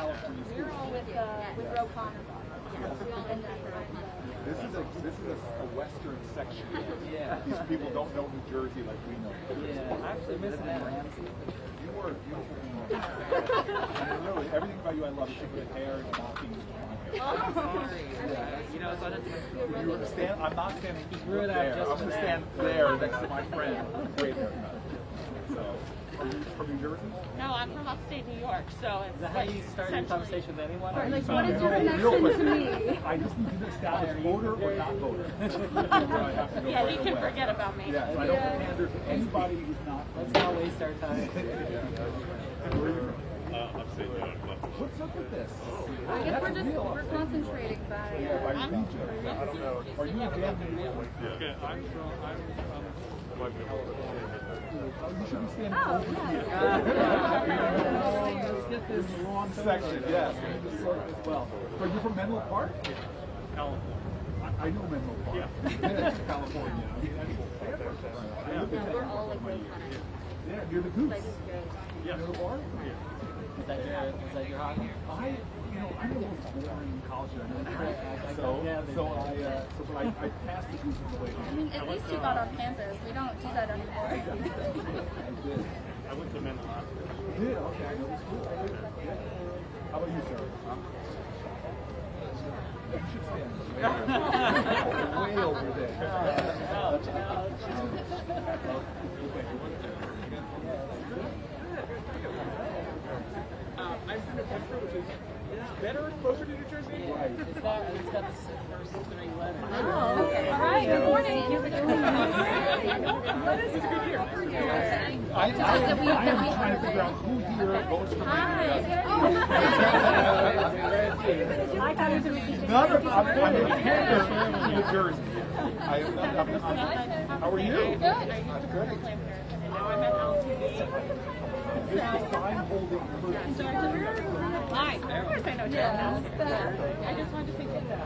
California schools. We're all with Roe Connor's. This is a western section. Yeah. These people don't know New Jersey like we know. Yeah, I'm actually missing that. You were a beautiful woman. And really, everything about you I love, except for the hair and mocking. You know, so I didn't I'm not standing ruined there. that I'm going to stand there next to my friend. Great haircut. So, are you from New Jersey? No, I'm from upstate New York, so it's Is that how you start your conversation with anyone? Right, like, what is your connection to me? I just need to establish voter or not voter. yeah, you can forget about me. Yes, I don't pander to anybody who's not. Let's not waste our time. What's up with this? I guess we're concentrating by. By region. I don't know. Are you a damn New York? Okay, I'm You should be standing Oh, over here. Let's get this Wrong section, yes. As well. Are you from Menlo Park? California. I know Menlo Park. Yeah. California. We're all like Roe Connor. Yeah, near the Goose. Yes. Near the bar? Is that your hockey? I'm the most boring college I passed the Goose on the way. I mean, at least you got on campus. We don't do that anymore. I did. I went to mental hospital. You did? Okay, I know the school. Yeah. How about you, sir? You should stand way over there. I'm from New Hampshire, which is better, closer to New Jersey. Right. It's got the first 3 letters. Oh, okay. All right. Good morning. It's a good year. I'm trying to figure out who here votes for me. None of I'm in Canada, New Jersey. How are you? That's great. I'm at Altoona. Is this the sign holding person? Hi. Of course I know Jen. I just wanted to say that.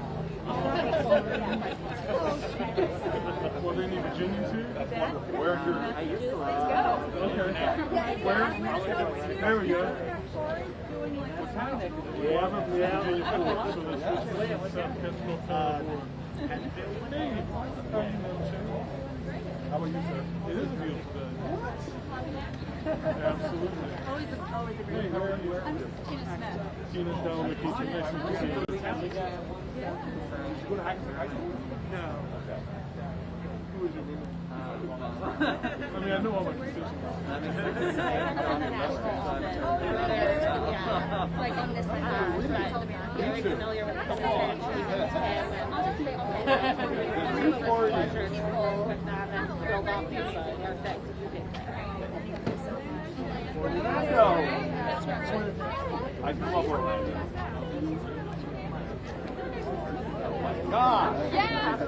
Well, they need Virginia too? Where are you? Okay. Where? There we go. Well, I'm up in Virginia too, so that's How about you, sir? It is a beautiful day. Absolutely. Always a Hey, how are you? I'm Tina Smith. Tina's down with you next to Tina. Did you go to high school? No. Who is your woman? I mean, I know all my constituents. Like on this side. Very familiar with the I love Orlando. Oh my God! Yes!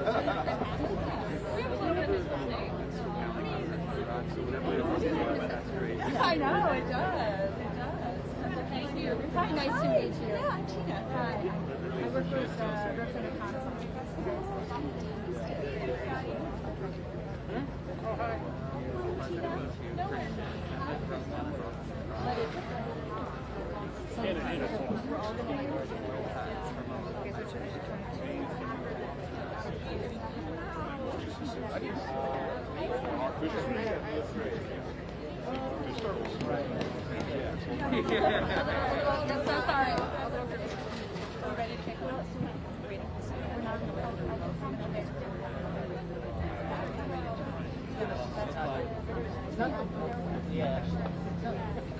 I know, it does. Thank you. Hi, nice to meet you. Yeah, I'm Tina. Hi. I work with Representative Congressman. Oh, hi. We're all going to like I'm so sorry. We're ready to take notes. Yeah.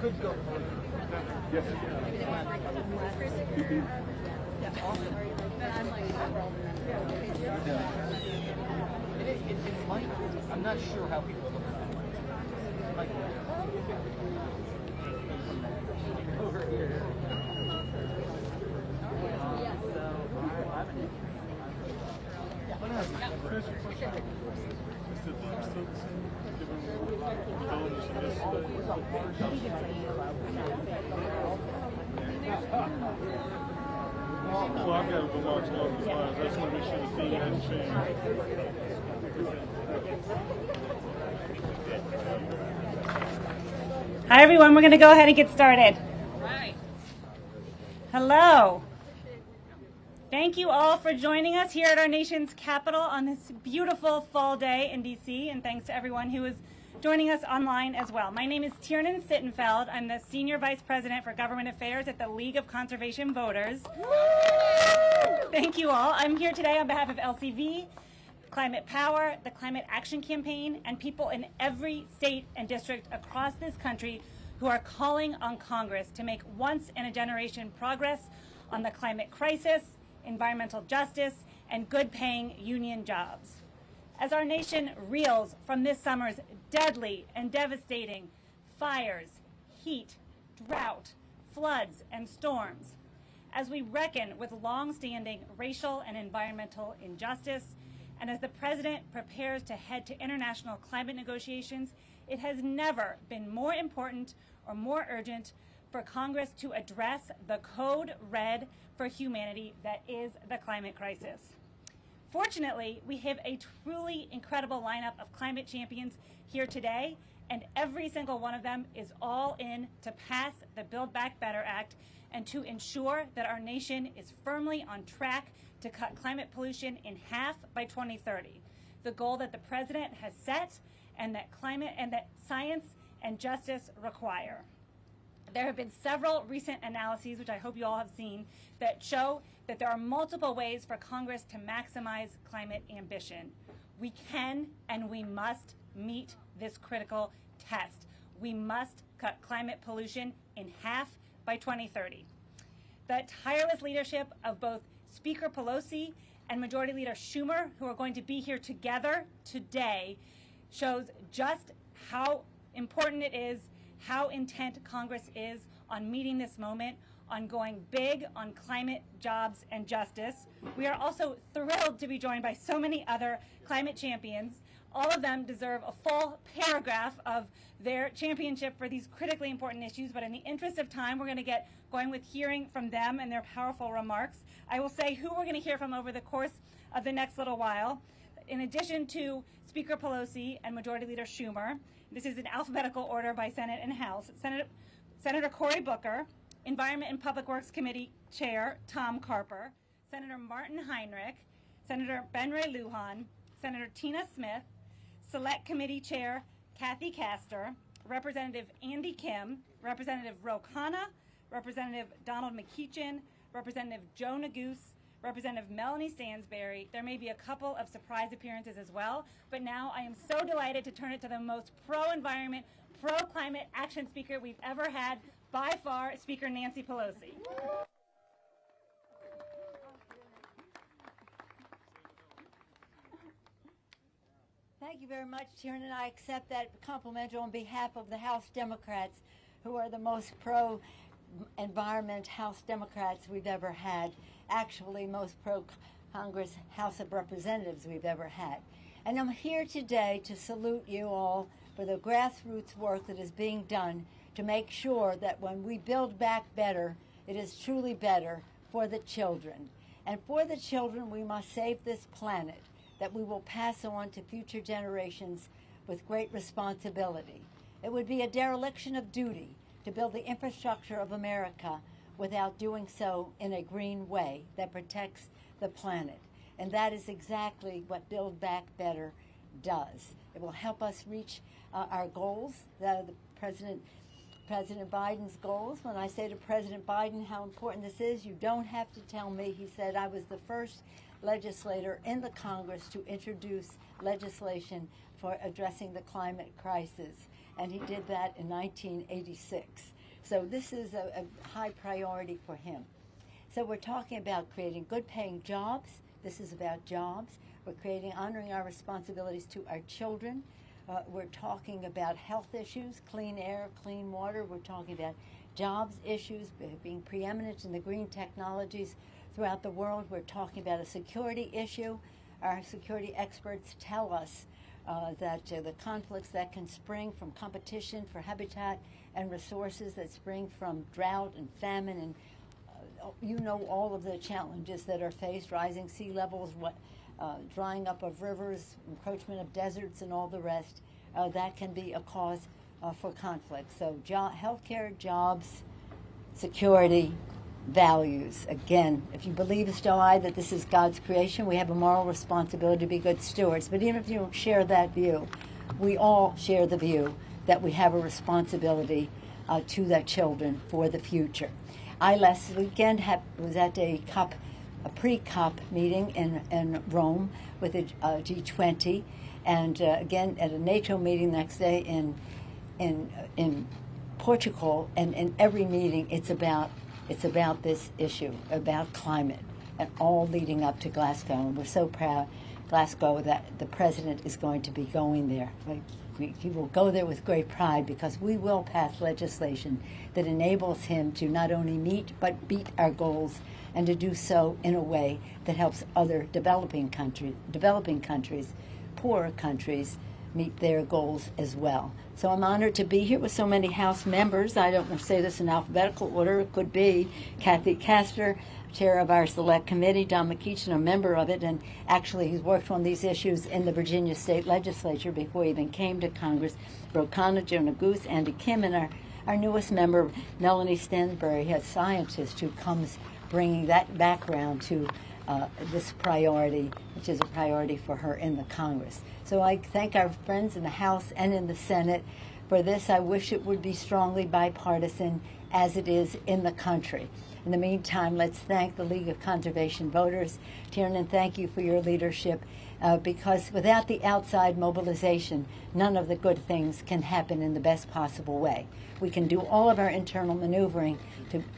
Could go. Yes. It might. I'm not sure how people look at it. Like, over here. What else? Well, I've got to go march along these lines. I just want to make sure the thing hadn't changed. Hi, everyone. We're going to go ahead and get started. Right. Hello. Thank you all for joining us here at our nation's capital on this beautiful fall day in D.C., and thanks to everyone who is joining us online as well. My name is Tiernan Sittenfeld. I'm the Senior Vice President for Government Affairs at the League of Conservation Voters. Thank you all. I'm here today on behalf of LCV, Climate Power, the Climate Action Campaign, and people in every state and district across this country who are calling on Congress to make once-in-a-generation progress on the climate crisis, environmental justice, and good-paying union jobs. As our nation reels from this summer's deadly and devastating fires, heat, drought, floods, and storms, as we reckon with long-standing racial and environmental injustice, and as the President prepares to head to international climate negotiations, it has never been more important or more urgent for Congress to address the code red for humanity that is the climate crisis. Fortunately, we have a truly incredible lineup of climate champions here today, and every single one of them is all in to pass the Build Back Better Act and to ensure that our nation is firmly on track to cut climate pollution in half by 2030, the goal that the President has set and that science and justice require. There have been several recent analyses, which I hope you all have seen, that show that there are multiple ways for Congress to maximize climate ambition. We can and we must meet this critical test. We must cut climate pollution in half by 2030. The tireless leadership of both Speaker Pelosi and Majority Leader Schumer, who are going to be here together today, shows just how important it is, how intent Congress is on meeting this moment, on going big on climate, jobs, and justice. We are also thrilled to be joined by so many other climate champions. All of them deserve a full paragraph of their championship for these critically important issues, but in the interest of time, we're going to get going with hearing from them and their powerful remarks. I will say who we're going to hear from over the course of the next little while. In addition to Speaker Pelosi and Majority Leader Schumer, this is in alphabetical order by Senate and House, Senator Cory Booker, Environment and Public Works Committee Chair Tom Carper, Senator Martin Heinrich, Senator Ben Ray Lujan, Senator Tina Smith, Select Committee Chair Kathy Castor, Representative Andy Kim, Representative Ro Khanna, Representative Donald mceachin, Representative Joe Neguse, Representative Melanie Stansberry. There may be a couple of surprise appearances as well, but now I am so delighted to turn it to the most pro-environment, pro-climate action speaker we've ever had, by far, Speaker Nancy Pelosi. Thank you very much, Tiernan. I accept that compliment on behalf of the House Democrats, who are the most pro-environment House Democrats we've ever had. Actually, most pro-Congress House of Representatives we've ever had. And I'm here today to salute you all for the grassroots work that is being done to make sure that when we build back better, it is truly better for the children. And for the children, we must save this planet that we will pass on to future generations with great responsibility. It would be a dereliction of duty to build the infrastructure of America without doing so in a green way that protects the planet. And that is exactly what Build Back Better does. It will help us reach our goals, the President Biden's goals. When I say to President Biden how important this is, you don't have to tell me. He said I was the first legislator in the Congress to introduce legislation for addressing the climate crisis, and he did that in 1986. So this is a high priority for him. So we're talking about creating good-paying jobs. This is about jobs. We're honoring our responsibilities to our children. We're talking about health issues, clean air, clean water. We're talking about jobs issues, being preeminent in the green technologies throughout the world. We're talking about a security issue. Our security experts tell us that the conflicts that can spring from competition for habitat and resources that spring from drought and famine, and you know all of the challenges that are faced, rising sea levels, drying up of rivers, encroachment of deserts, and all the rest, that can be a cause for conflict. So healthcare, jobs, security, values. Again, if you believe as do I that this is God's creation, we have a moral responsibility to be good stewards. But even if you don't share that view, we all share the view that we have a responsibility to the children for the future. I last weekend was at a pre-COP meeting in Rome with a G20, and again at a NATO meeting next day in Portugal. And in every meeting, it's about this issue, about climate, and all leading up to Glasgow. And we're so proud, Glasgow, that the president is going to be going there. He will go there with great pride, because we will pass legislation that enables him to not only meet but beat our goals, and to do so in a way that helps other developing countries, poorer countries, meet their goals as well. So I'm honored to be here with so many House members. I don't want to say this in alphabetical order. It could be Kathy Castor, chair of our select committee, Don mceachin, a member of it, and actually he's worked on these issues in the Virginia state legislature before he even came to Congress. Khanna, Jonah Goose, Andy Kim, and our newest member, Melanie Stansberry, a scientist who comes bringing that background to this priority, which is a priority for her in the Congress. So I thank our friends in the House and in the Senate for this. I wish it would be strongly bipartisan, as it is in the country. In the meantime, let's thank the League of Conservation Voters. Tiernan, thank you for your leadership, because without the outside mobilization, none of the good things can happen in the best possible way. We can do all of our internal maneuvering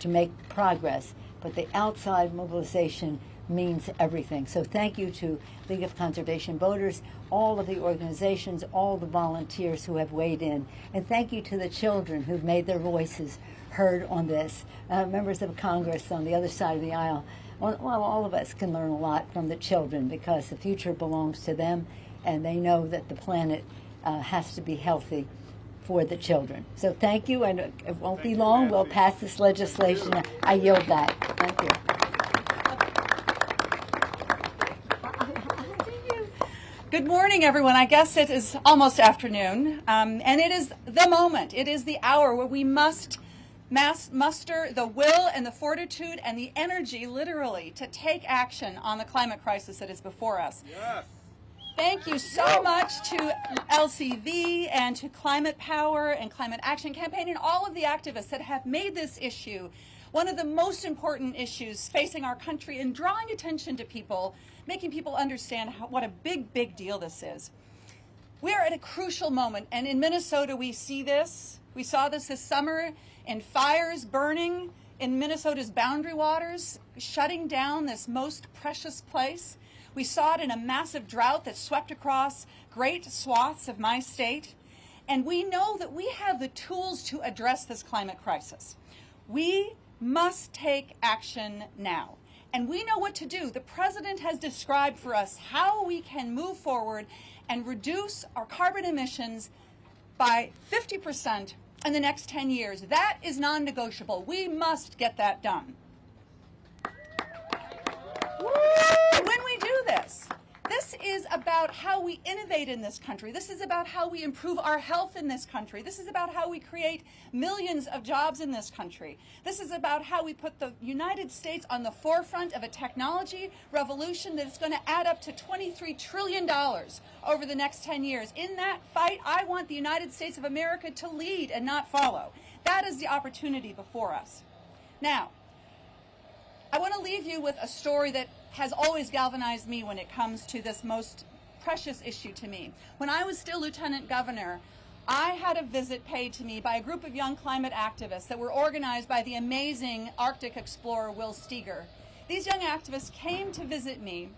to make progress, but the outside mobilization means everything. So thank you to League of Conservation Voters, all of the organizations, all the volunteers who have weighed in, and thank you to the children who've made their voices heard on this. Members of Congress on the other side of the aisle, well, all of us can learn a lot from the children, because the future belongs to them, and they know that the planet has to be healthy for the children. So thank you, and it won't be long. We'll pass this legislation. I yield that. Thank you. Good morning, everyone. I guess it is almost afternoon, and it is the moment. It is the hour where we must muster the will and the fortitude and the energy, literally, to take action on the climate crisis that is before us. Yes. Thank you so much to LCV and to Climate Power and Climate Action Campaign and all of the activists that have made this issue one of the most important issues facing our country, and drawing attention to people, making people understand what a big, big deal this is. We are at a crucial moment, and in Minnesota we see this. We saw this summer in fires burning in Minnesota's boundary waters, shutting down this most precious place. We saw it in a massive drought that swept across great swaths of my state. And we know that we have the tools to address this climate crisis. We must take action now. And we know what to do. The president has described for us how we can move forward and reduce our carbon emissions by 50% in the next 10 years. That is non-negotiable. We must get that done. And when we do this, this is about how we innovate in this country. This is about how we improve our health in this country. This is about how we create millions of jobs in this country. This is about how we put the United States on the forefront of a technology revolution that is going to add up to $23 trillion over the next 10 years. In that fight, I want the United States of America to lead and not follow. That is the opportunity before us. Now, I want to leave you with a story that has always galvanized me when it comes to this most precious issue to me. When I was still lieutenant governor, I had a visit paid to me by a group of young climate activists that were organized by the amazing Arctic explorer Will Steger. These young activists came to visit me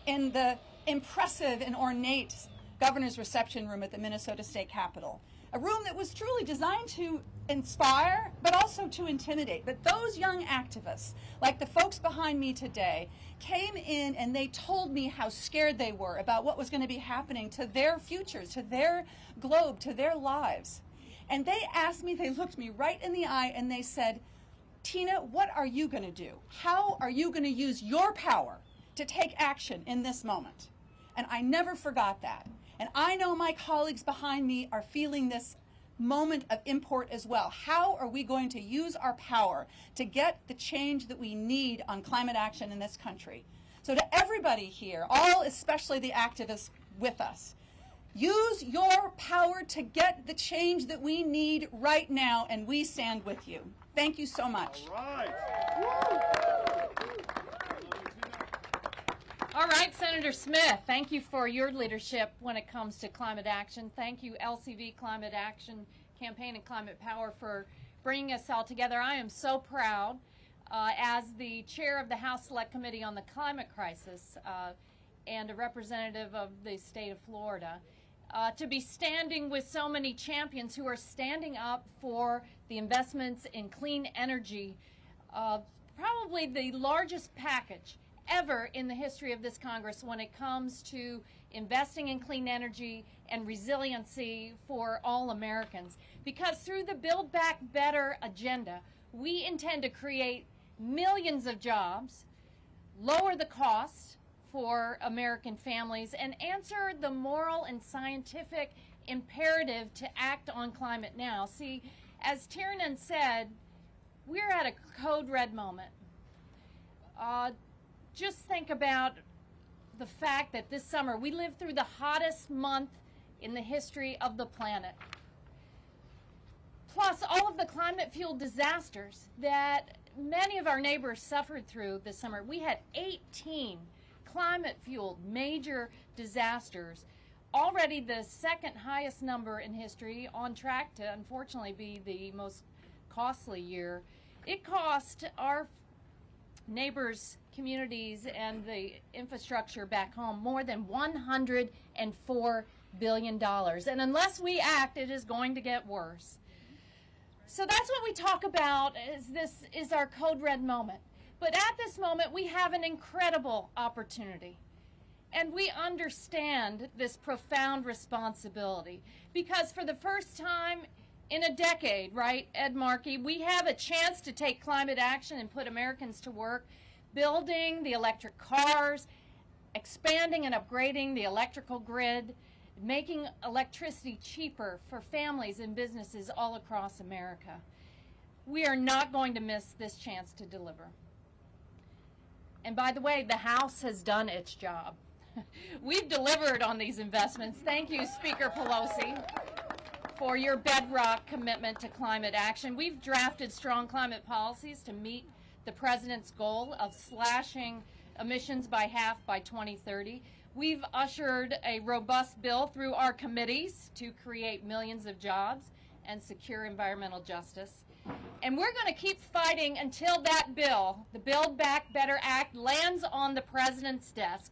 in the impressive and ornate governor's reception room at the Minnesota State Capitol. A room that was truly designed to inspire, but also to intimidate. But those young activists, like the folks behind me today, came in and they told me how scared they were about what was going to be happening to their futures, to their globe, to their lives. And they asked me, they looked me right in the eye and they said, Tina, what are you going to do? How are you going to use your power to take action in this moment? And I never forgot that. And I know my colleagues behind me are feeling this moment of import as well. How are we going to use our power to get the change that we need on climate action in this country? So to everybody here, all especially the activists with us, use your power to get the change that we need right now, and we stand with you. Thank you so much. All right. All right, Senator Smith, thank you for your leadership when it comes to climate action. Thank you, LCV Climate Action Campaign and Climate Power, for bringing us all together. I am so proud, as the chair of the House Select Committee on the Climate Crisis and a representative of the state of Florida, to be standing with so many champions who are standing up for the investments in clean energy, probably the largest package ever in the history of this Congress when it comes to investing in clean energy and resiliency for all Americans. Because through the Build Back Better agenda, we intend to create millions of jobs, lower the cost for American families, and answer the moral and scientific imperative to act on climate now. See, as Tiernan said, we're at a code red moment. Just think about the fact that this summer we lived through the hottest month in the history of the planet. Plus all of the climate-fueled disasters that many of our neighbors suffered through this summer. We had 18 climate-fueled major disasters, already the second highest number in history, on track to unfortunately be the most costly year. It cost our neighbors, communities, and the infrastructure back home more than $104 billion. And unless we act, it is going to get worse. So that's what we talk about, is this is our code red moment. But at this moment, we have an incredible opportunity. And we understand this profound responsibility. Because for the first time in a decade, right, Ed Markey, we have a chance to take climate action and put Americans to work, building the electric cars, expanding and upgrading the electrical grid, making electricity cheaper for families and businesses all across America. We are not going to miss this chance to deliver. And by the way, the House has done its job. We've delivered on these investments. Thank you, Speaker Pelosi, for your bedrock commitment to climate action. We've drafted strong climate policies to meet the President's goal of slashing emissions by half by 2030. We've ushered a robust bill through our committees to create millions of jobs and secure environmental justice. And we're going to keep fighting until that bill, the Build Back Better Act, lands on the President's desk,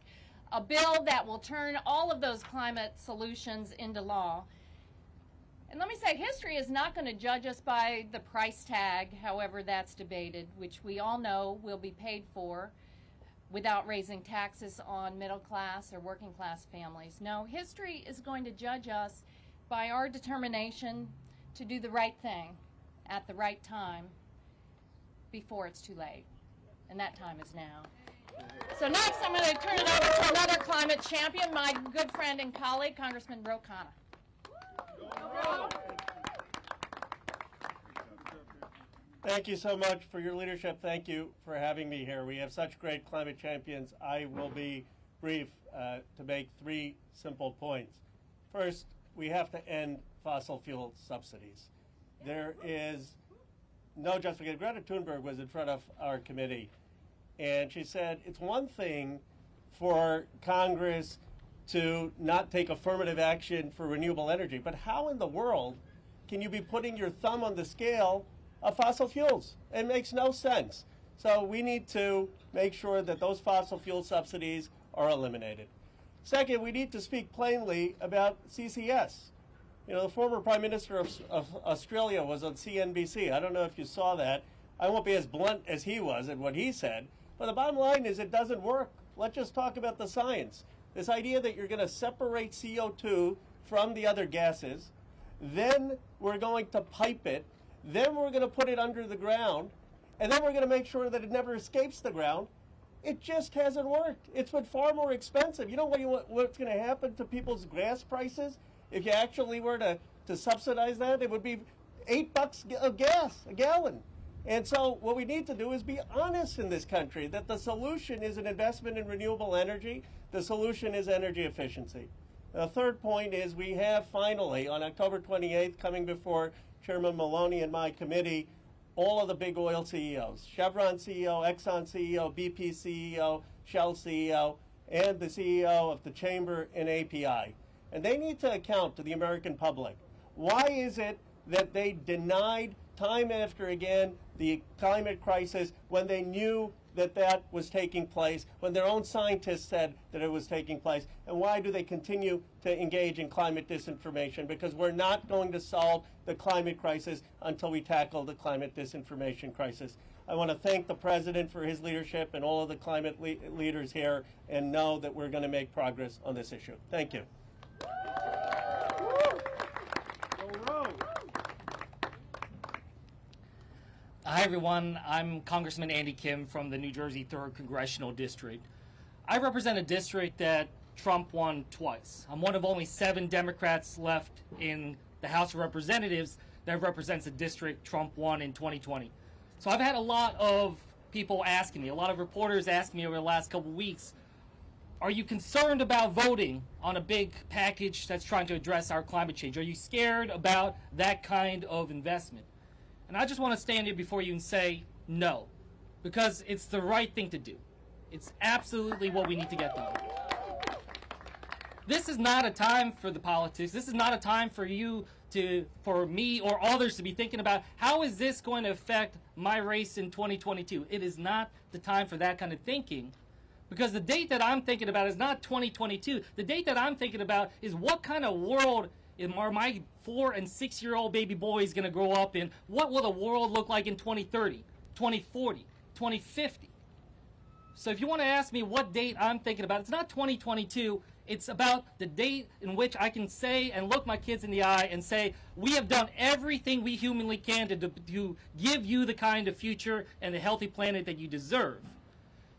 a bill that will turn all of those climate solutions into law. And let me say, history is not going to judge us by the price tag, however that's debated, which we all know will be paid for without raising taxes on middle class or working class families. No, history is going to judge us by our determination to do the right thing at the right time before it's too late. And that time is now. So next I'm going to turn it over to another climate champion, my good friend and colleague, Congressman Khanna. Thank you so much for your leadership. Thank you for having me here. We have such great climate champions. I will be brief to make three simple points. First, we have to end fossil fuel subsidies. There is no justification. Greta Thunberg was in front of our committee, and she said it's one thing for Congress to not take affirmative action for renewable energy, but how in the world can you be putting your thumb on the scale of fossil fuels? It makes no sense. So we need to make sure that those fossil fuel subsidies are eliminated. Second, we need to speak plainly about CCS. You know, the former Prime Minister of Australia was on CNBC. I don't know if you saw that. I won't be as blunt as he was in what he said, but the bottom line is it doesn't work. Let's just talk about the science. This idea that you're going to separate CO2 from the other gases, then we're going to pipe it, then we're going to put it under the ground, and then we're going to make sure that it never escapes the ground. It just hasn't worked. It's been far more expensive. You know what's going to happen to people's gas prices if you actually were to to subsidize that, it would be $8 of gas a gallon. And so what we need to do is be honest in this country that the solution is an investment in renewable energy. The solution is energy efficiency. The third point is we have finally, on October 28th, coming before Chairman Maloney and my committee, all of the big oil CEOs, Chevron CEO, Exxon CEO, BP CEO, Shell CEO, and the CEO of the Chamber and API. And they need to account to the American public. Why is it that they denied time after again the climate crisis when they knew that that was taking place, when their own scientists said that it was taking place? And why do they continue to engage in climate disinformation? Because we're not going to solve the climate crisis until we tackle the climate disinformation crisis. I want to thank the President for his leadership and all of the climate leaders here, and know that we're going to make progress on this issue. Thank you. Hi, everyone. I'm Congressman Andy Kim from the New Jersey 3rd Congressional District. I represent a district that Trump won twice. I'm one of only 7 Democrats left in the House of Representatives that represents a district Trump won in 2020. So I've had a lot of people asking me, a lot of reporters asking me over the last couple of weeks, are you concerned about voting on a big package that's trying to address our climate change? Are you scared about that kind of investment? And I just want to stand here before you and say no, because it's the right thing to do. It's absolutely what we need to get done. This is not a time for the politics. This is not a time for you to, for me or others to be thinking about how is this going to affect my race in 2022. It is not the time for that kind of thinking, because the date that I'm thinking about is not 2022. The date that I'm thinking about is what kind of world are my 4- and 6-year-old baby boys going to grow up in? What will the world look like in 2030, 2040, 2050? So if you want to ask me what date I'm thinking about, it's not 2022. It's about the date in which I can say and look my kids in the eye and say, we have done everything we humanly can to give you the kind of future and the healthy planet that you deserve.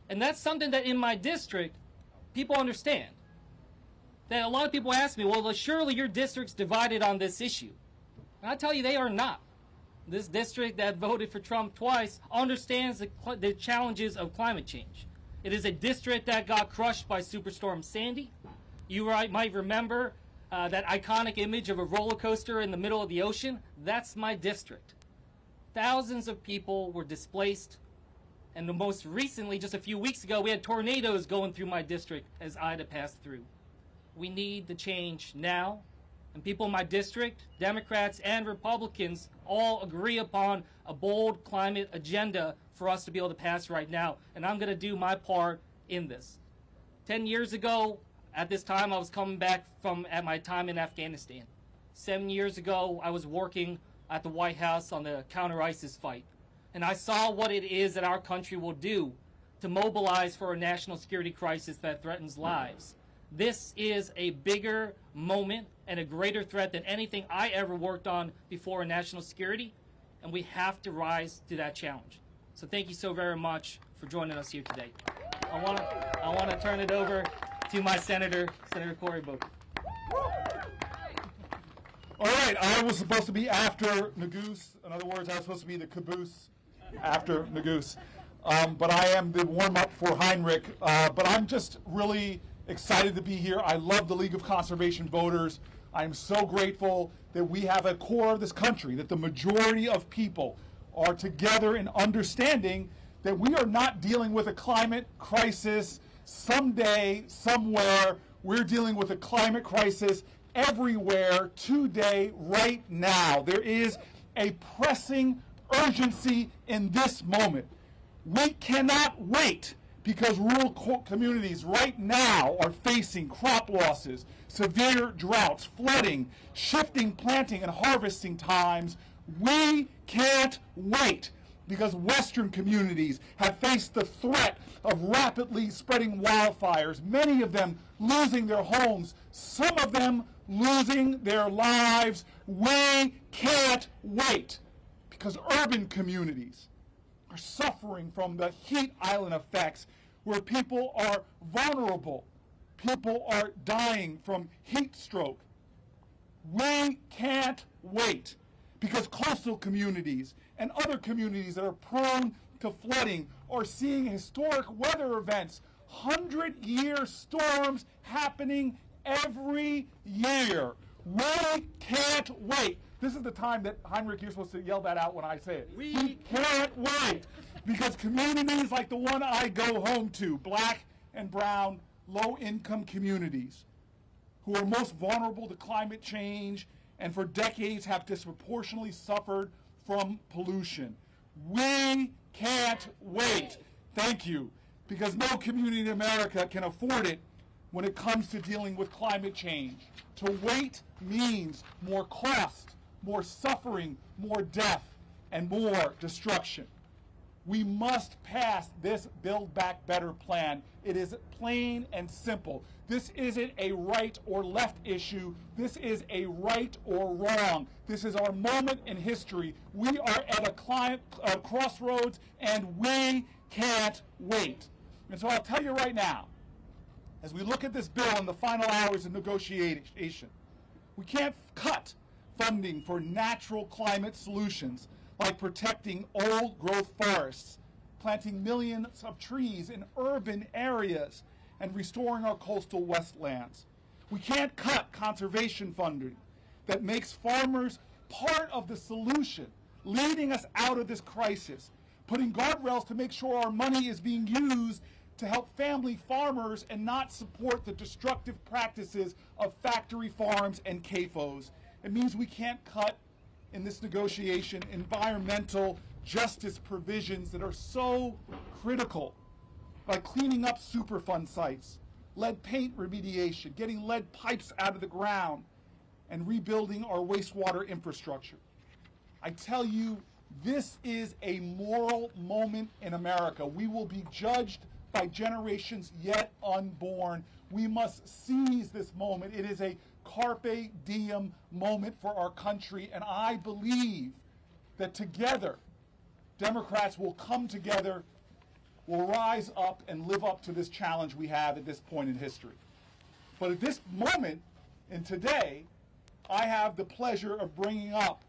And that's something that in my district, people understand. That a lot of people ask me, well, surely your district's divided on this issue. And I tell you, they are not. This district that voted for Trump twice understands the challenges of climate change. It is a district that got crushed by Superstorm Sandy. You might remember that iconic image of a roller coaster in the middle of the ocean. That's my district. Thousands of people were displaced. And the most recently, just a few weeks ago, we had tornadoes going through my district as Ida passed through. We need the change now. And people in my district, Democrats and Republicans, all agree upon a bold climate agenda for us to be able to pass right now. And I'm going to do my part in this. 10 years ago, at this time, I was coming back from my time in Afghanistan. 7 years ago, I was working at the White House on the counter-ISIS fight. And I saw what it is that our country will do to mobilize for a national security crisis that threatens lives. This is a bigger moment and a greater threat than anything I ever worked on before in national security, and we have to rise to that challenge. So thank you so very much for joining us here today. I want to turn it over to my Senator Cory Booker. All right, I was supposed to be after Nagoose. In other words, I was supposed to be the caboose after Nagoose. But I am the warm-up for Heinrich. But I'm just really excited to be here. I love the League of Conservation Voters. I'm so grateful that we have a core of this country, that the majority of people are together in understanding that we are not dealing with a climate crisis someday, somewhere. We're dealing with a climate crisis everywhere, today, right now. There is a pressing urgency in this moment. We cannot wait, because rural communities right now are facing crop losses, severe droughts, flooding, shifting planting and harvesting times. We can't wait, because Western communities have faced the threat of rapidly spreading wildfires, many of them losing their homes, some of them losing their lives. We can't wait, because urban communities are suffering from the heat island effects, where people are vulnerable. People are dying from heat stroke. We can't wait, because coastal communities and other communities that are prone to flooding are seeing historic weather events, 100-year storms happening every year. We can't wait. This is the time that, Heinrich, you're supposed to yell that out when I say it. We can't wait, because communities like the one I go home to, black and brown, low-income communities, who are most vulnerable to climate change and for decades have disproportionately suffered from pollution. We can't wait. Thank you. Because no community in America can afford it when it comes to dealing with climate change. To wait means more cost, more suffering, more death, and more destruction. We must pass this Build Back Better plan. It is plain and simple. This isn't a right or left issue. This is a right or wrong. This is our moment in history. We are at a crossroads, and we can't wait. And so I'll tell you right now, as we look at this bill in the final hours of negotiation, we can't cut funding for natural climate solutions like protecting old-growth forests, planting millions of trees in urban areas, and restoring our coastal wetlands. We can't cut conservation funding that makes farmers part of the solution, leading us out of this crisis, putting guardrails to make sure our money is being used to help family farmers and not support the destructive practices of factory farms and CAFOs. It means we can't cut in this negotiation environmental justice provisions that are so critical, by cleaning up Superfund sites, lead paint remediation, getting lead pipes out of the ground, and rebuilding our wastewater infrastructure. I tell you, this is a moral moment in America. We will be judged by generations yet unborn. We must seize this moment. It is a carpe diem moment for our country, and I believe that together, Democrats will come together, will rise up and live up to this challenge we have at this point in history. But at this moment, and today, I have the pleasure of bringing up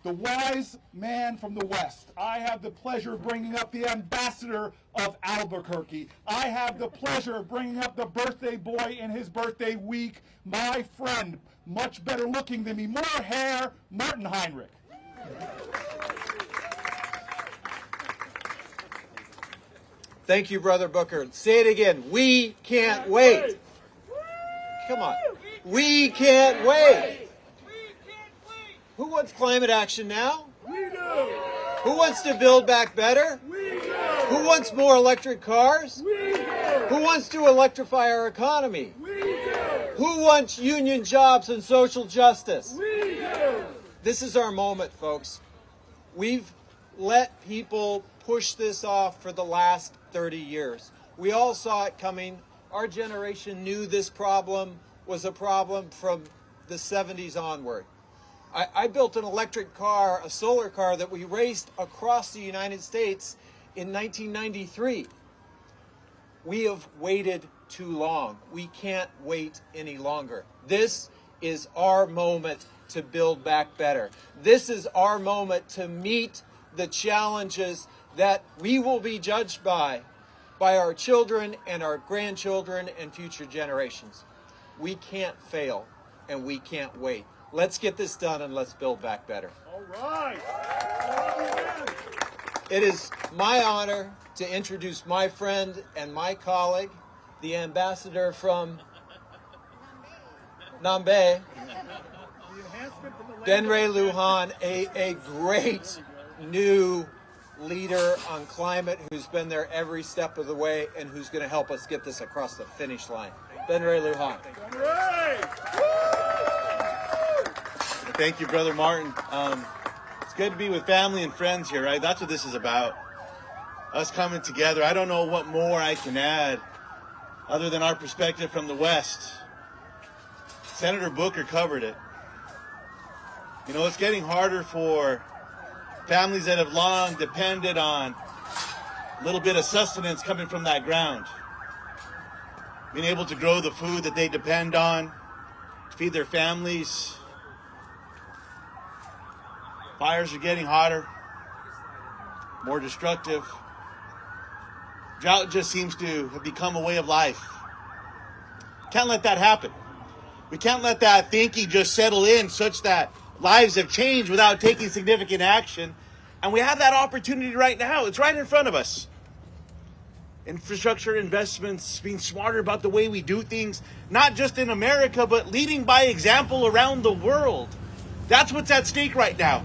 the wise man from the West. I have the pleasure of bringing up the ambassador of Albuquerque. I have the pleasure of bringing up the birthday boy in his birthday week, my friend, much better looking than me, more hair, Martin Heinrich. Thank you, Brother Booker. Say it again. We can't wait. Come on. We can't wait. Who wants climate action now? We do. Who wants to build back better? We do. Who wants more electric cars? We do. Who wants to electrify our economy? We do. Who wants union jobs and social justice? We do. This is our moment, folks. We've let people push this off for the last 30 years. We all saw it coming. Our generation knew this problem was a problem from the 70s onward. I built an electric car, a solar car, that we raced across the United States in 1993. We have waited too long. We can't wait any longer. This is our moment to build back better. This is our moment to meet the challenges that we will be judged by our children and our grandchildren and future generations. We can't fail, and we can't wait. Let's get this done, and let's build back better. All right. It is my honor to introduce my friend and my colleague, the ambassador from Namibia, Benray Lujan, a great new leader on climate who's been there every step of the way and who's going to help us get this across the finish line. Benray Lujan. Thank you, Brother Martin. It's good to be with family and friends here, right? That's what this is about. Us coming together. I don't know what more I can add other than our perspective from the West. Senator Booker covered it. You know, it's getting harder for families that have long depended on a little bit of sustenance coming from that ground. Being able to grow the food that they depend on, to feed their families, Fires are getting hotter, more destructive. Drought just seems to have become a way of life. Can't let that happen. We can't let that thinking just settle in such that lives have changed without taking significant action. And we have that opportunity right now. It's right in front of us. Infrastructure investments, being smarter about the way we do things, not just in America, but leading by example around the world. That's what's at stake right now.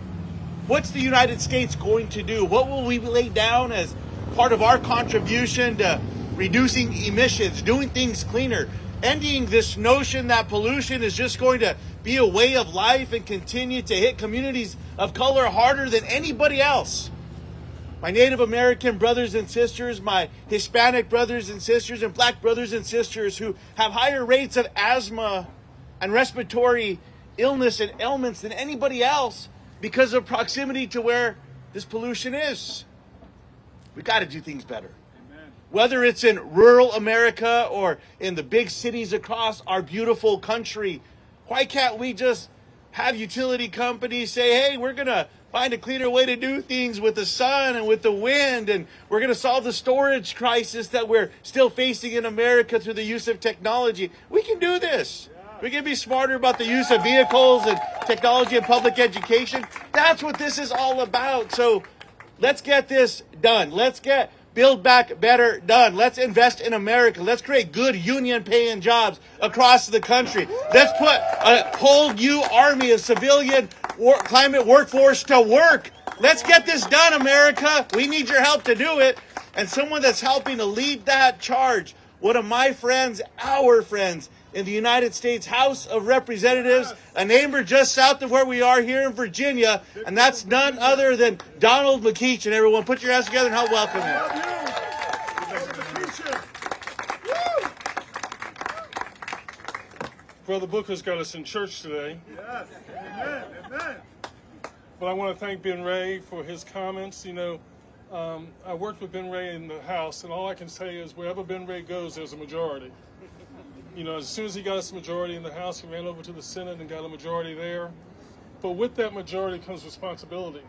What's the United States going to do? What will we lay down as part of our contribution to reducing emissions, doing things cleaner, ending this notion that pollution is just going to be a way of life and continue to hit communities of color harder than anybody else? My Native American brothers and sisters, my Hispanic brothers and sisters, and black brothers and sisters who have higher rates of asthma and respiratory illness and ailments than anybody else because of proximity to where this pollution is. We got to do things better. Amen. Whether it's in rural America or in the big cities across our beautiful country, why can't we just have utility companies say, hey, we're going to find a cleaner way to do things with the sun and with the wind, and we're going to solve the storage crisis that we're still facing in America through the use of technology. We can do this. We can be smarter about the use of vehicles and technology and public education. That's what this is all about. So let's get this done. Let's get Build Back Better done. Let's invest in America. Let's create good union-paying jobs across the country. Let's put a whole new army of civilian climate workforce to work. Let's get this done, America. We need your help to do it. And someone that's helping to lead that charge, one of my friends, our friends, in the United States House of Representatives, a neighbor just south of where we are here in Virginia, and that's none other than Donald mceachin. Everyone, put your hands together and help welcome him. Brother Booker's got us in church today. Yes, amen, amen. But I want to thank Ben Ray for his comments. You know, I worked with Ben Ray in the House, and all I can say is wherever Ben Ray goes, there's a majority. You know, as soon as he got us a majority in the House, he ran over to the Senate and got a majority there. But with that majority comes responsibility.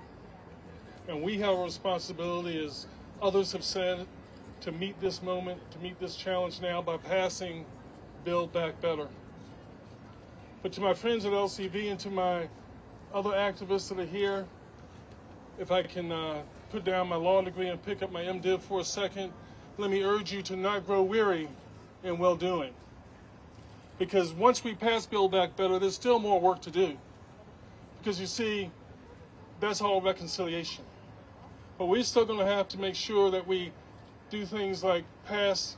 And we have a responsibility, as others have said, to meet this moment, to meet this challenge now by passing Build Back Better. But to my friends at LCV and to my other activists that are here, if I can put down my law degree and pick up my MDiv for a second, let me urge you to not grow weary in well-doing. Because once we pass Build Back Better, there's still more work to do. Because you see, that's all reconciliation. But we're still going to have to make sure that we do things like pass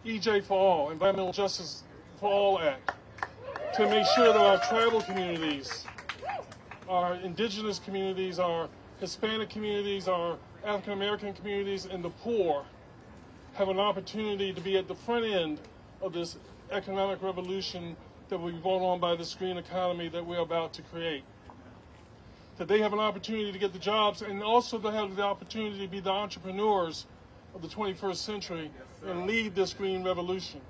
EJ for All, Environmental Justice for All Act, to make sure that our tribal communities, our indigenous communities, our Hispanic communities, our African American communities, and the poor have an opportunity to be at the front end of this economic revolution that will be brought on by this green economy that we're about to create. That they have an opportunity to get the jobs, and also they have the opportunity to be the entrepreneurs of the 21st century and lead this green revolution.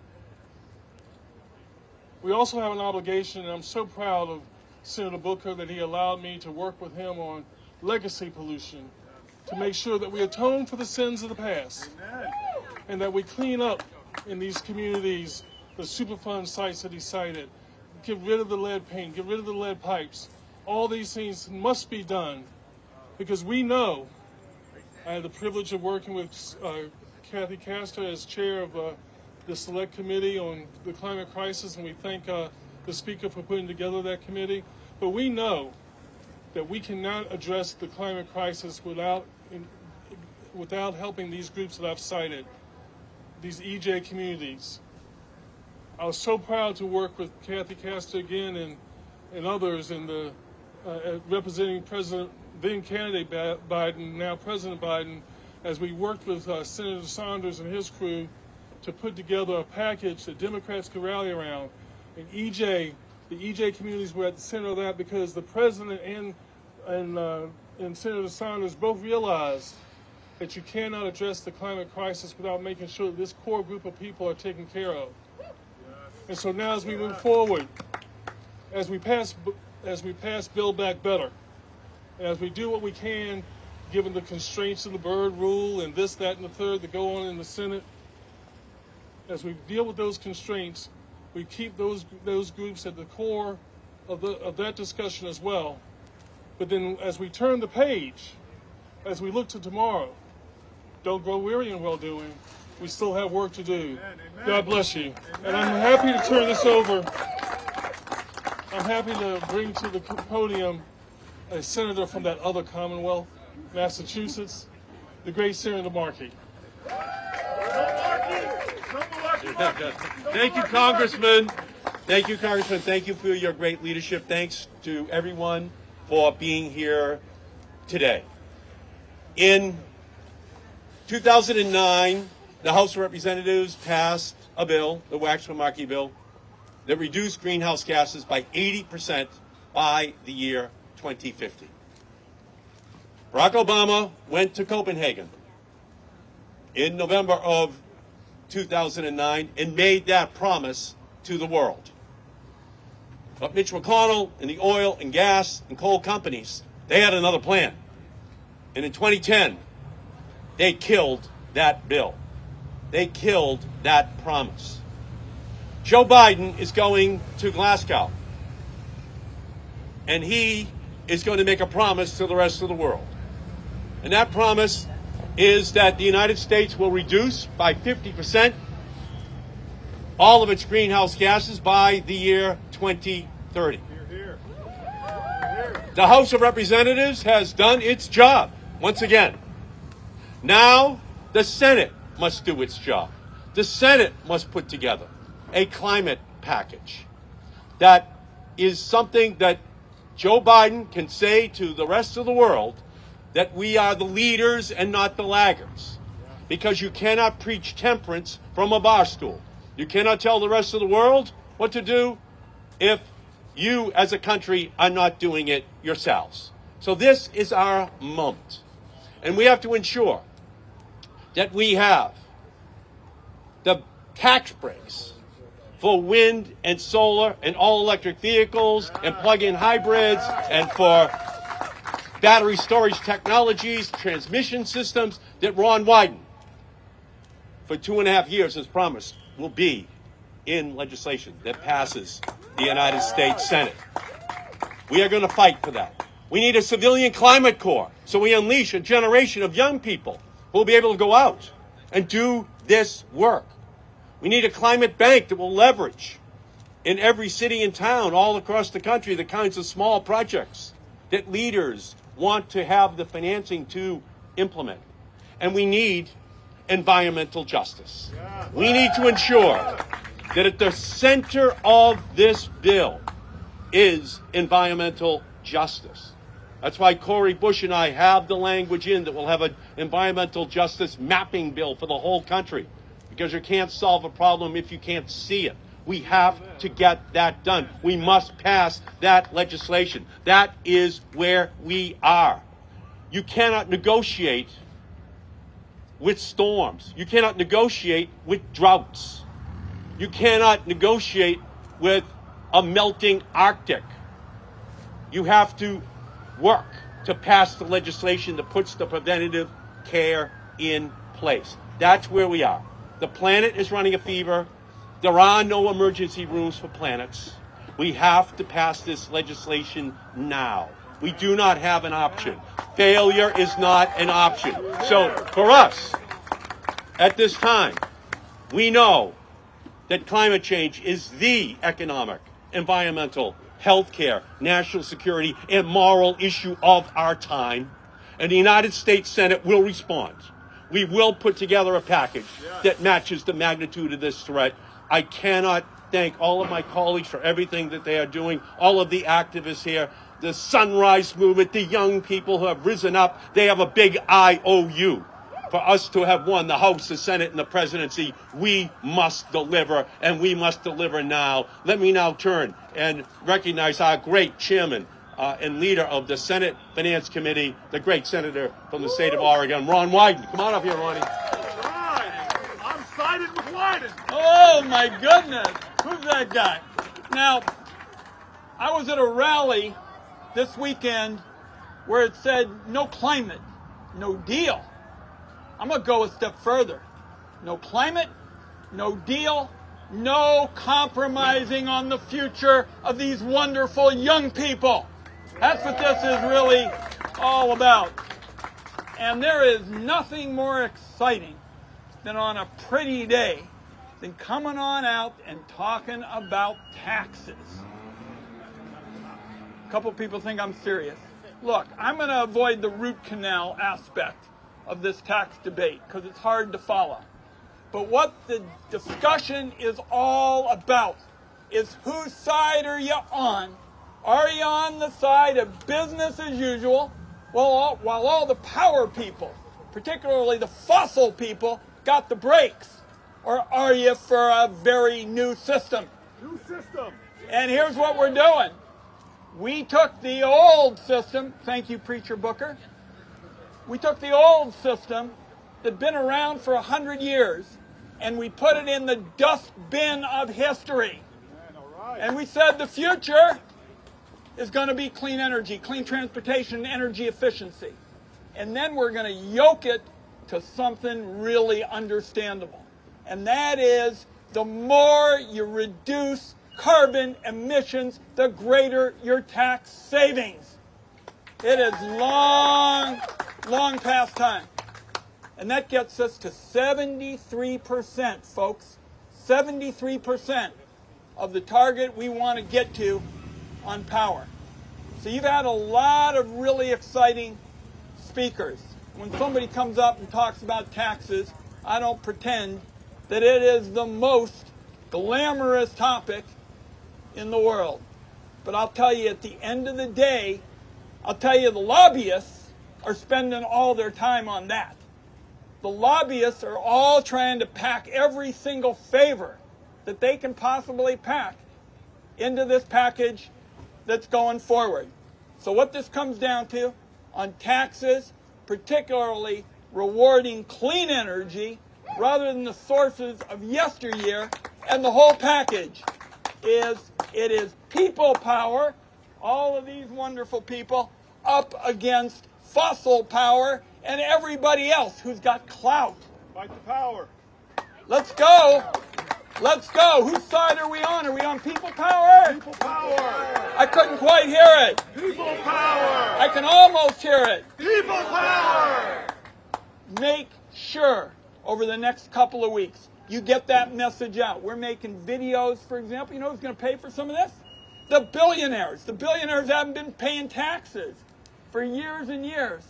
We also have an obligation, and I'm so proud of Senator Booker that he allowed me to work with him on legacy pollution to make sure that we atone for the sins of the past. Amen. And that we clean up in these communities the Superfund sites that he cited, get rid of the lead paint, get rid of the lead pipes. All these things must be done because we know, I had the privilege of working with Kathy Castor as chair of the Select Committee on the Climate Crisis, and we thank the Speaker for putting together that committee. But we know that we cannot address the climate crisis without helping these groups that I've cited, these EJ communities. I was so proud to work with Kathy Castor again and others in the representing then candidate Biden, now President Biden, as we worked with Senator Sanders and his crew to put together a package that Democrats could rally around. And the EJ communities were at the center of that because the President and Senator Sanders both realized that you cannot address the climate crisis without making sure that this core group of people are taken care of. And so now as we move forward, as we pass Build Back Better, And as we do what we can, given the constraints of the Byrd Rule and this, that, and the third that go on in the Senate, as we deal with those constraints, we keep those groups at the core of that discussion as well. But then as we turn the page, as we look to tomorrow, don't grow weary in well-doing. We still have work to do. Amen. God bless you. And I'm happy to turn this over. I'm happy to bring to the podium a senator from that other Commonwealth, Massachusetts, the great Senator Markey. Thank you, Congressman. Thank you, Congressman. Thank you for your great leadership. Thanks to everyone for being here today. In 2009, the House of Representatives passed a bill, the Waxman-Markey bill, that reduced greenhouse gases by 80% by the year 2050. Barack Obama went to Copenhagen in November of 2009 and made that promise to the world. But Mitch McConnell and the oil and gas and coal companies, they had another plan. And in 2010, they killed that bill. They killed that promise. Joe Biden is going to Glasgow, and he is going to make a promise to the rest of the world. And that promise is that the United States will reduce by 50% all of its greenhouse gases by the year 2030. The House of Representatives has done its job once again. Now the Senate must do its job. The Senate must put together a climate package that is something that Joe Biden can say to the rest of the world that we are the leaders and not the laggards. Because you cannot preach temperance from a bar stool. You cannot tell the rest of the world what to do if you as a country are not doing it yourselves. So this is our moment. And we have to ensure that we have the tax breaks for wind and solar and all-electric vehicles and plug-in hybrids and for battery storage technologies, transmission systems that Ron Wyden, for 2.5 years has promised, will be in legislation that passes the United States Senate. We are going to fight for that. We need a civilian climate corps, so we unleash a generation of young people who will be able to go out and do this work. We need a climate bank that will leverage in every city and town all across the country the kinds of small projects that leaders want to have the financing to implement. And we need environmental justice. We need to ensure that at the center of this bill is environmental justice. That's why Cori Bush and I have the language in that we'll have an environmental justice mapping bill for the whole country, because you can't solve a problem if you can't see it. We have to get that done. We must pass that legislation. That is where we are. You cannot negotiate with storms. You cannot negotiate with droughts. You cannot negotiate with a melting Arctic. You have to work to pass the legislation that puts the preventative care in place. That's where we are. The planet is running a fever. There are no emergency rooms for planets. We have to pass this legislation now. We do not have an option. Failure is not an option. So for us, at this time, we know that climate change is the economic, environmental, healthcare, national security, and moral issue of our time. And the United States Senate will respond. We will put together a package that matches the magnitude of this threat. I cannot thank all of my colleagues for everything that they are doing, all of the activists here, the Sunrise Movement, the young people who have risen up. They have a big IOU. For us to have won the House, the Senate, and the presidency, we must deliver, and we must deliver now. Let me now turn and recognize our great chairman and leader of the Senate Finance Committee, the great senator from the state of Oregon, Ron Wyden. Come on up here, Ronnie. I'm sided with Wyden. Oh, my goodness. Who's that guy? Now, I was at a rally this weekend where it said no climate, no deal. I'm going to go a step further. No climate, no deal, no compromising on the future of these wonderful young people. That's what this is really all about. And there is nothing more exciting than on a pretty day than coming on out and talking about taxes. A couple people think I'm serious. Look, I'm going to avoid the root canal aspect of this tax debate because it's hard to follow. But what the discussion is all about is whose side are you on? Are you on the side of business as usual, while all the power people, particularly the fossil people, got the brakes? Or are you for a very new system? New system. And here's what we're doing. We took the old system, thank you, Preacher Booker. We took the old system that'd been around for 100 years, and we put it in the dustbin of history. And we said the future is going to be clean energy, clean transportation, and energy efficiency. And then we're going to yoke it to something really understandable. And that is, the more you reduce carbon emissions, the greater your tax savings. It is long past time. And that gets us to 73%, folks. 73% of the target we want to get to on power. So you've had a lot of really exciting speakers. When somebody comes up and talks about taxes, I don't pretend that it is the most glamorous topic in the world. But I'll tell you, at the end of the day, I'll tell you the lobbyists are spending all their time on that. The lobbyists are all trying to pack every single favor that they can possibly pack into this package that's going forward. So what this comes down to on taxes, particularly rewarding clean energy rather than the sources of yesteryear, and the whole package is people power, all of these wonderful people, up against fossil power and everybody else who's got clout. Fight the power. Let's go. Let's go. Whose side are we on? Are we on people power? People power. I couldn't quite hear it. People power. I can almost hear it. People power. Make sure over the next couple of weeks you get that message out. We're making videos, for example. You know who's going to pay for some of this? The billionaires. The billionaires haven't been paying taxes for years and years.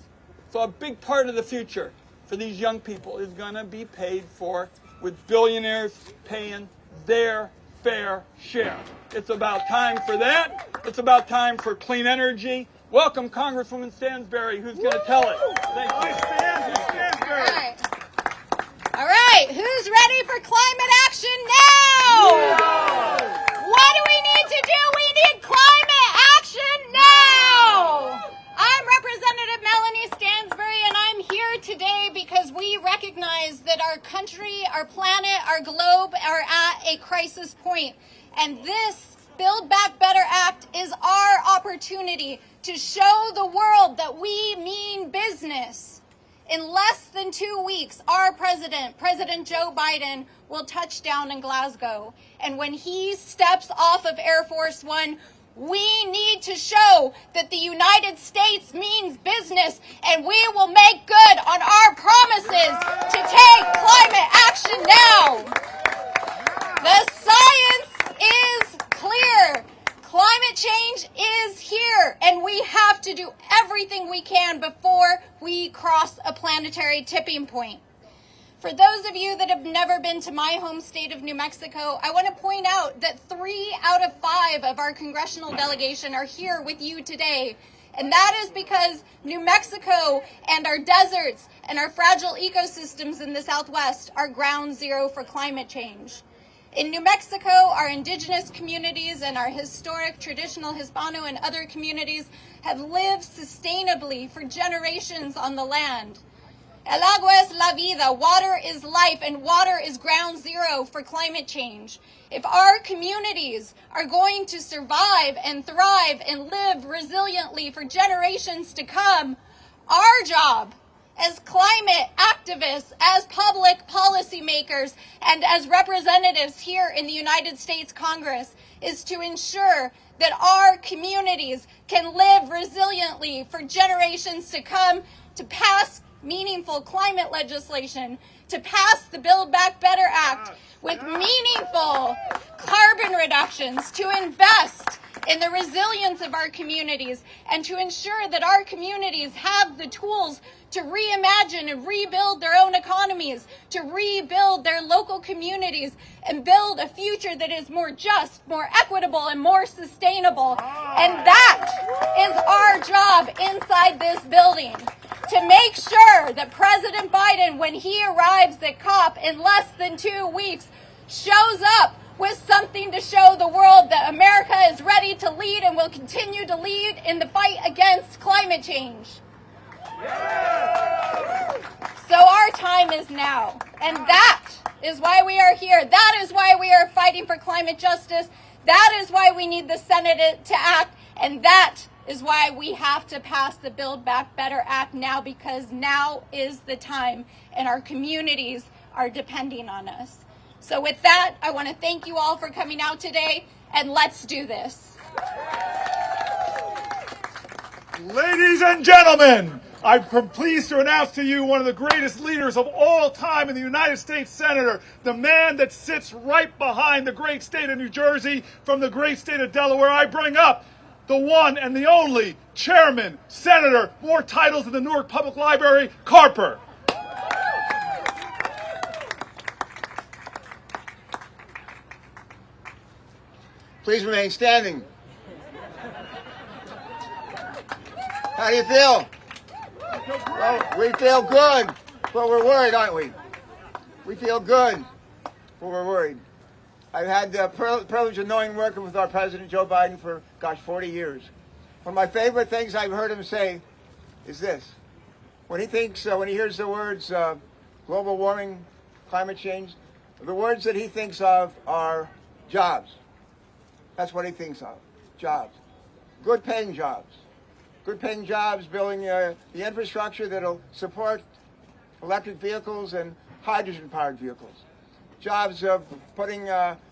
So a big part of the future for these young people is going to be paid for with billionaires paying their fair share. It's about time for that. It's about time for clean energy. Welcome, Congresswoman Stansberry, who's going to tell it. Thank you. All right, who's ready for climate action now? What do we need to do? We need climate action now. I'm Representative Melanie Stansberry, and I'm here today because we recognize that our country, our planet, our globe are at a crisis point. And this Build Back Better Act is our opportunity to show the world that we mean business. In less than 2 weeks, our president, President Joe Biden, will touch down in Glasgow. And when he steps off of Air Force One, we need to show that the United States means business, and we will make good on our promises to take climate action now. The science is clear. Climate change is here, and we have to do everything we can before we cross a planetary tipping point. For those of you that have never been to my home state of New Mexico, I want to point out that 3 out of 5 of our congressional delegation are here with you today. And that is because New Mexico and our deserts and our fragile ecosystems in the Southwest are ground zero for climate change. In New Mexico, our indigenous communities and our historic, traditional Hispano and other communities have lived sustainably for generations on the land. El agua es la vida. Water is life, and water is ground zero for climate change. If our communities are going to survive and thrive and live resiliently for generations to come, our job as climate activists, as public policymakers, and as representatives here in the United States Congress is to ensure that our communities can live resiliently for generations to come, to pass meaningful climate legislation, to pass the Build Back Better Act with meaningful carbon reductions, to invest in the resilience of our communities, and to ensure that our communities have the tools to reimagine and rebuild their own economies, to rebuild their local communities, and build a future that is more just, more equitable, and more sustainable. And that is our job inside this building, to make sure that President Biden, when he arrives at COP in less than 2 weeks, shows up with something to show the world that America is ready to lead and will continue to lead in the fight against climate change. So our time is now, and that is why we are here. That is why we are fighting for climate justice. That is why we need the Senate to act, and that is why we have to pass the Build Back Better Act now, because now is the time, and our communities are depending on us. So with that, I want to thank you all for coming out today, and let's do this. Ladies and gentlemen, I'm pleased to announce to you one of the greatest leaders of all time in the United States Senator, the man that sits right behind the great state of New Jersey from the great state of Delaware. I bring up the one and the only Chairman, Senator, more titles than the Newark Public Library, Carper. Please remain standing. How do you feel? Well, we feel good, but we're worried, aren't we? We feel good, but we're worried. I've had the privilege of knowing working with our President, Joe Biden, for, 40 years. One of my favorite things I've heard him say is this. When he hears the words global warming, climate change, the words that he thinks of are jobs. That's what he thinks of, jobs. Good paying jobs. Good paying jobs, building the infrastructure that'll support electric vehicles and hydrogen-powered vehicles. Jobs of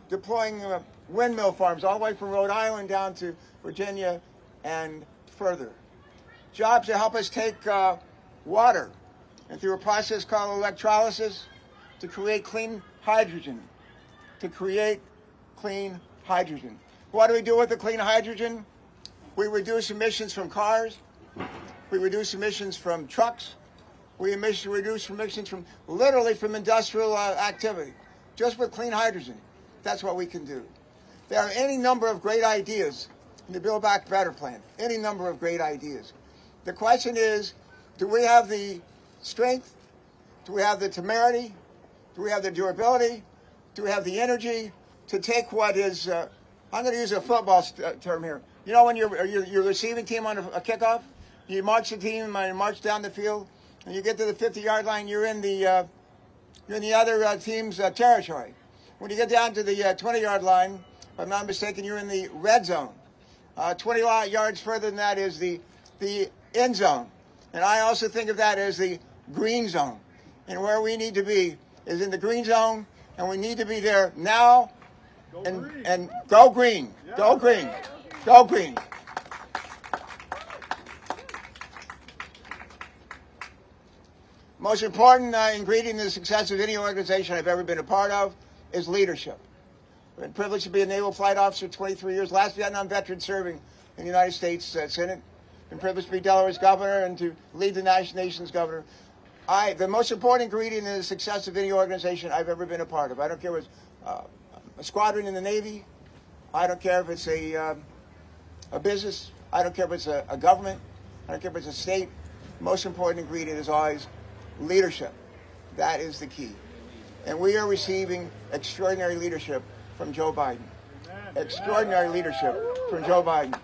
deploying windmill farms all the way from Rhode Island down to Virginia and further. Jobs to help us take water and through a process called electrolysis to create clean hydrogen. What do we do with the clean hydrogen? We reduce emissions from cars. We reduce emissions from trucks. We reduce emissions from industrial activity. Just with clean hydrogen. That's what we can do. There are any number of great ideas in the Build Back Better plan. Any number of great ideas. The question is, do we have the strength? Do we have the temerity? Do we have the durability? Do we have the energy to take what is, I'm going to use a football term here. You know when your receiving team on a kickoff, you march the team and march down the field, and you get to the 50-yard line, you're in the other team's territory. When you get down to the 20-yard line, if I'm not mistaken, you're in the red zone. 20 yards further than that is the end zone. And I also think of that as the green zone. And where we need to be is in the green zone, and we need to be there now. And go green. Go green. Go green. Most important ingredient in the success of any organization I've ever been a part of is leadership. I've been privileged to be a naval flight officer 23 years, last Vietnam veteran serving in the United States Senate. Been privileged to be Delaware's governor and to lead the nation's governor. The most important ingredient in the success of any organization I've ever been a part of. I don't care if it's a squadron in the Navy. I don't care if it's a business. I don't care if it's a government. I don't care if it's a state. The most important ingredient is always leadership. That is the key. And we are receiving extraordinary leadership from Joe Biden. Extraordinary leadership from Joe Biden.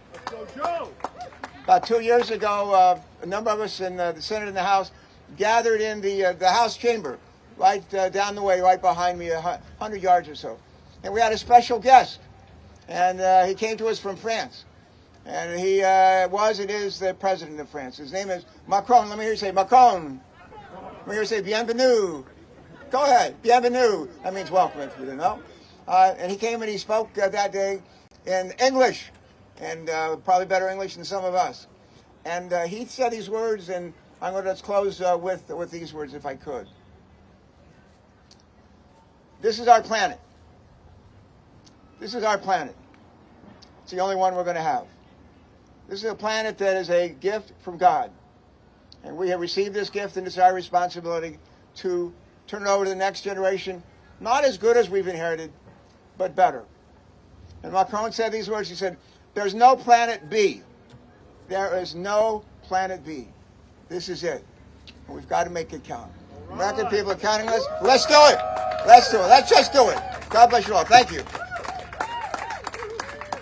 About 2 years ago, a number of us in the Senate and the House gathered in the House chamber, right down the way, right behind me, 100 yards or so. And we had a special guest, and he came to us from France. And he was and is the president of France. His name is Macron. Let me hear you say Macron. Let me hear you say bienvenue. Go ahead, bienvenue. That means welcome, if you didn't know. And he came and he spoke that day in English, and probably better English than some of us. And he said these words, and I'm going to close with these words, if I could. This is our planet. This is our planet. It's the only one we're going to have. This is a planet that is a gift from God. And we have received this gift, and it's our responsibility to turn it over to the next generation, not as good as we've inherited, but better. And Macron said these words. He said, there's no planet B. There is no planet B. This is it. And we've got to make it count. American people are counting us. Let's do it. Let's do it. Let's just do it. God bless you all. Thank you.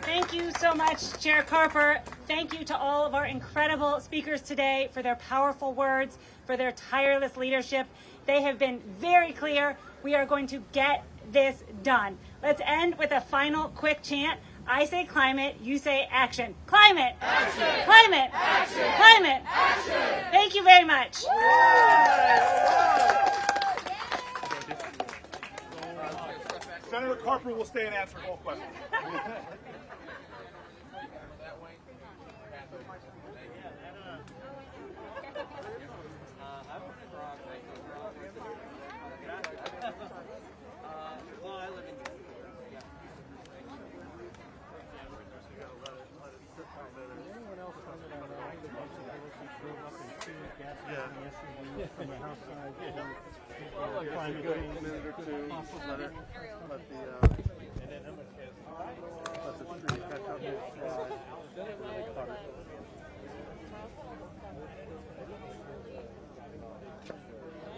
Thank you so much, Chair Carper. Thank you to all of our incredible speakers today for their powerful words, for their tireless leadership. They have been very clear. We are going to get this done. Let's end with a final quick chant. I say climate, you say action. Climate! Action! Climate! Action! Climate! Action! Thank you very much. Senator Carper will stay and answer all questions.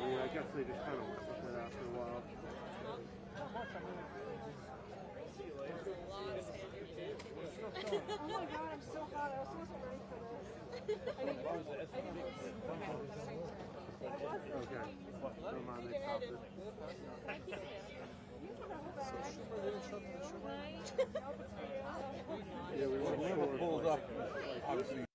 I guess they just kind of went with it after a while. Oh my god, I'm so hot. I was so ready for this. Okay. Don't mind, they stopped it. Yeah, we were pulled up, obviously.